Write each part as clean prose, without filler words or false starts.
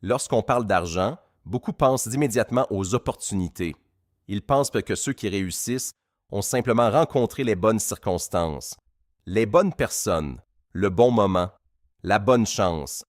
Lorsqu'on parle d'argent, beaucoup pensent immédiatement aux opportunités. Ils pensent que ceux qui réussissent ont simplement rencontré les bonnes circonstances, les bonnes personnes, le bon moment, la bonne chance.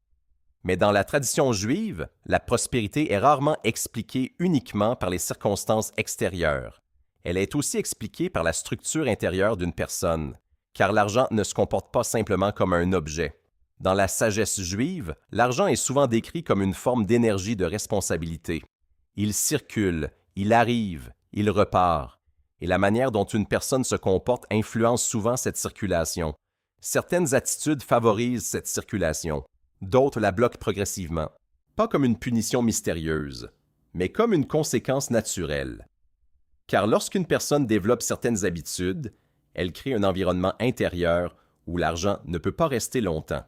Mais dans la tradition juive, la prospérité est rarement expliquée uniquement par les circonstances extérieures. Elle est aussi expliquée par la structure intérieure d'une personne, car l'argent ne se comporte pas simplement comme un objet. Dans la sagesse juive, l'argent est souvent décrit comme une forme d'énergie de responsabilité. Il circule, il arrive, il repart. Et la manière dont une personne se comporte influence souvent cette circulation. Certaines attitudes favorisent cette circulation, d'autres la bloquent progressivement. Pas comme une punition mystérieuse, mais comme une conséquence naturelle. Car lorsqu'une personne développe certaines habitudes, elle crée un environnement intérieur où l'argent ne peut pas rester longtemps.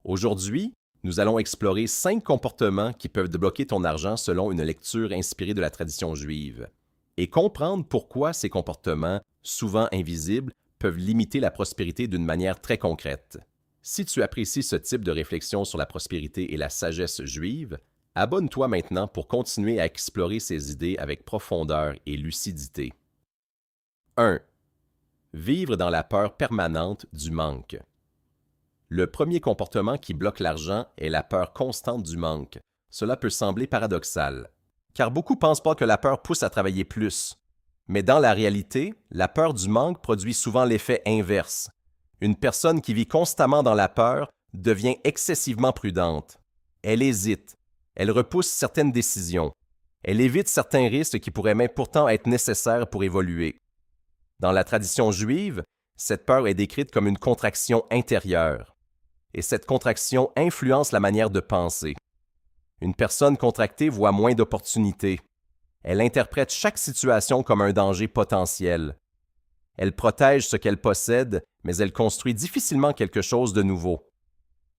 Aujourd'hui, nous allons explorer 5 comportements qui peuvent débloquer ton argent selon une lecture inspirée de la tradition juive, et comprendre pourquoi ces comportements, souvent invisibles, peuvent limiter la prospérité d'une manière très concrète. Si tu apprécies ce type de réflexion sur la prospérité et la sagesse juive, abonne-toi maintenant pour continuer à explorer ces idées avec profondeur et lucidité. 1. Vivre dans la peur permanente du manque. Le premier comportement qui bloque l'argent est la peur constante du manque. Cela peut sembler paradoxal, car beaucoup pensent pas que la peur pousse à travailler plus. Mais dans la réalité, la peur du manque produit souvent l'effet inverse. Une personne qui vit constamment dans la peur devient excessivement prudente. Elle hésite, elle repousse certaines décisions, elle évite certains risques qui pourraient même pourtant être nécessaires pour évoluer. Dans la tradition juive, cette peur est décrite comme une contraction intérieure. Et cette contraction influence la manière de penser. Une personne contractée voit moins d'opportunités. Elle interprète chaque situation comme un danger potentiel. Elle protège ce qu'elle possède, mais elle construit difficilement quelque chose de nouveau.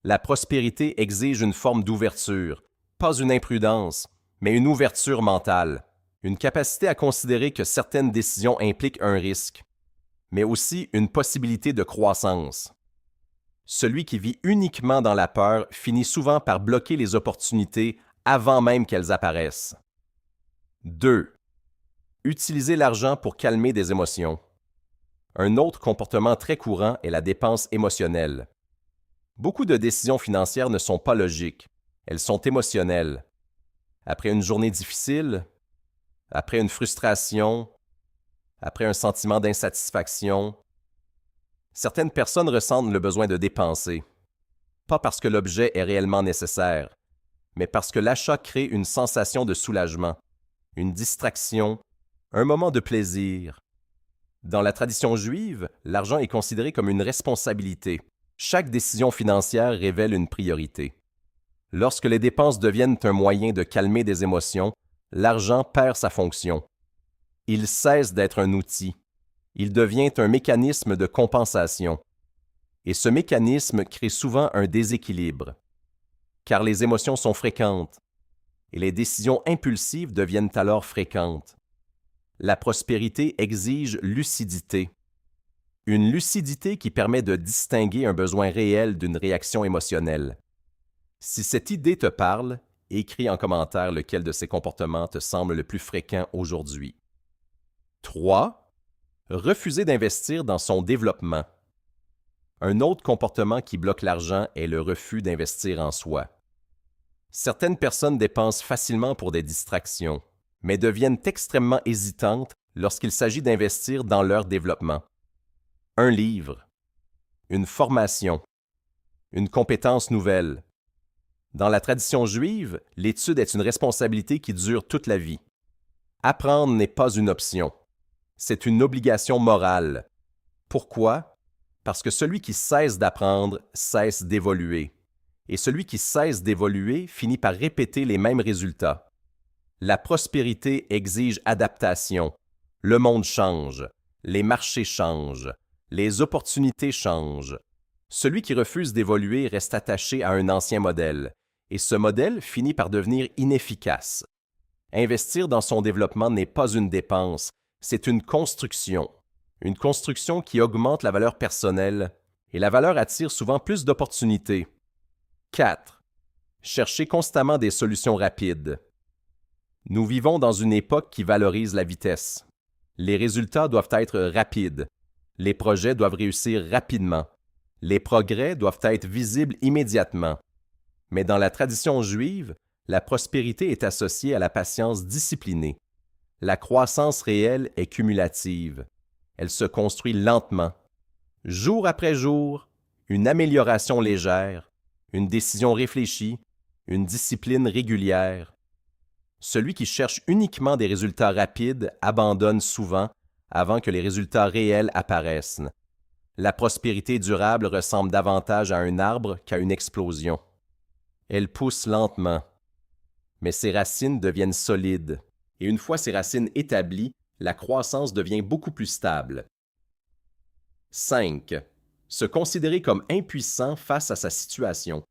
La prospérité exige une forme d'ouverture, pas une imprudence, mais une ouverture mentale, une capacité à considérer que certaines décisions impliquent un risque, mais aussi une possibilité de croissance. Celui qui vit uniquement dans la peur finit souvent par bloquer les opportunités avant même qu'elles apparaissent. 2. Utiliser l'argent pour calmer des émotions. Un autre comportement très courant est la dépense émotionnelle. Beaucoup de décisions financières ne sont pas logiques, elles sont émotionnelles. Après une journée difficile, après une frustration, après un sentiment d'insatisfaction, certaines personnes ressentent le besoin de dépenser, pas parce que l'objet est réellement nécessaire, mais parce que l'achat crée une sensation de soulagement, une distraction, un moment de plaisir. Dans la tradition juive, l'argent est considéré comme une responsabilité. Chaque décision financière révèle une priorité. Lorsque les dépenses deviennent un moyen de calmer des émotions, l'argent perd sa fonction. Il cesse d'être un outil. Il devient un mécanisme de compensation. Et ce mécanisme crée souvent un déséquilibre, car les émotions sont fréquentes, et les décisions impulsives deviennent alors fréquentes. La prospérité exige lucidité. Une lucidité qui permet de distinguer un besoin réel d'une réaction émotionnelle. Si cette idée te parle, écris en commentaire lequel de ces comportements te semble le plus fréquent aujourd'hui. 3. Refuser d'investir dans son développement. Un autre comportement qui bloque l'argent est le refus d'investir en soi. Certaines personnes dépensent facilement pour des distractions, mais deviennent extrêmement hésitantes lorsqu'il s'agit d'investir dans leur développement. Un livre, une formation, une compétence nouvelle. Dans la tradition juive, l'étude est une responsabilité qui dure toute la vie. Apprendre n'est pas une option. C'est une obligation morale. Pourquoi? Parce que celui qui cesse d'apprendre cesse d'évoluer. Et celui qui cesse d'évoluer finit par répéter les mêmes résultats. La prospérité exige adaptation. Le monde change. Les marchés changent. Les opportunités changent. Celui qui refuse d'évoluer reste attaché à un ancien modèle. Et ce modèle finit par devenir inefficace. Investir dans son développement n'est pas une dépense, c'est une construction qui augmente la valeur personnelle, et la valeur attire souvent plus d'opportunités. 4. Cherchez constamment des solutions rapides. Nous vivons dans une époque qui valorise la vitesse. Les résultats doivent être rapides. Les projets doivent réussir rapidement. Les progrès doivent être visibles immédiatement. Mais dans la tradition juive, la prospérité est associée à la patience disciplinée. La croissance réelle est cumulative. Elle se construit lentement. Jour après jour, une amélioration légère, une décision réfléchie, une discipline régulière. Celui qui cherche uniquement des résultats rapides abandonne souvent avant que les résultats réels apparaissent. La prospérité durable ressemble davantage à un arbre qu'à une explosion. Elle pousse lentement, mais ses racines deviennent solides, et une fois ces racines établies, la croissance devient beaucoup plus stable. 5. Se considérer comme impuissant face à sa situation.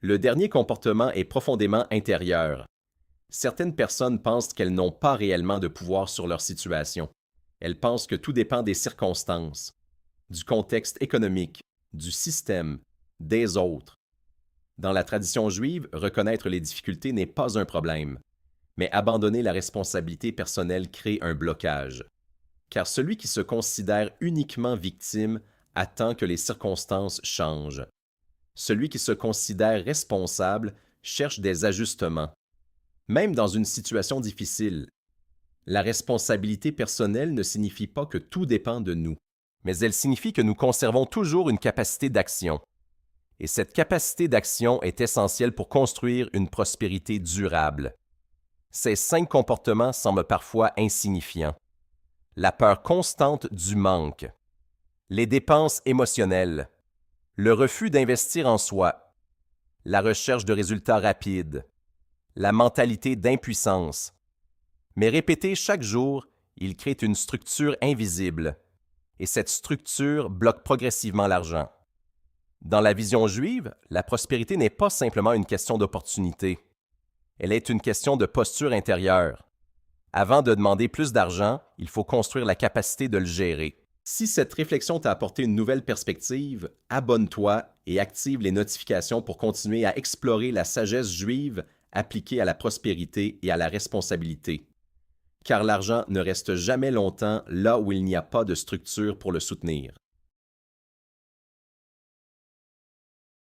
Le dernier comportement est profondément intérieur. Certaines personnes pensent qu'elles n'ont pas réellement de pouvoir sur leur situation. Elles pensent que tout dépend des circonstances, du contexte économique, du système, des autres. Dans la tradition juive, reconnaître les difficultés n'est pas un problème, mais abandonner la responsabilité personnelle crée un blocage. Car celui qui se considère uniquement victime attend que les circonstances changent. Celui qui se considère responsable cherche des ajustements. Même dans une situation difficile, la responsabilité personnelle ne signifie pas que tout dépend de nous, mais elle signifie que nous conservons toujours une capacité d'action. Et cette capacité d'action est essentielle pour construire une prospérité durable. Ces 5 comportements semblent parfois insignifiants. La peur constante du manque, les dépenses émotionnelles, le refus d'investir en soi, la recherche de résultats rapides, la mentalité d'impuissance. Mais répétés chaque jour, ils créent une structure invisible, et cette structure bloque progressivement l'argent. Dans la vision juive, la prospérité n'est pas simplement une question d'opportunité. Elle est une question de posture intérieure. Avant de demander plus d'argent, il faut construire la capacité de le gérer. Si cette réflexion t'a apporté une nouvelle perspective, abonne-toi et active les notifications pour continuer à explorer la sagesse juive appliquée à la prospérité et à la responsabilité. Car l'argent ne reste jamais longtemps là où il n'y a pas de structure pour le soutenir.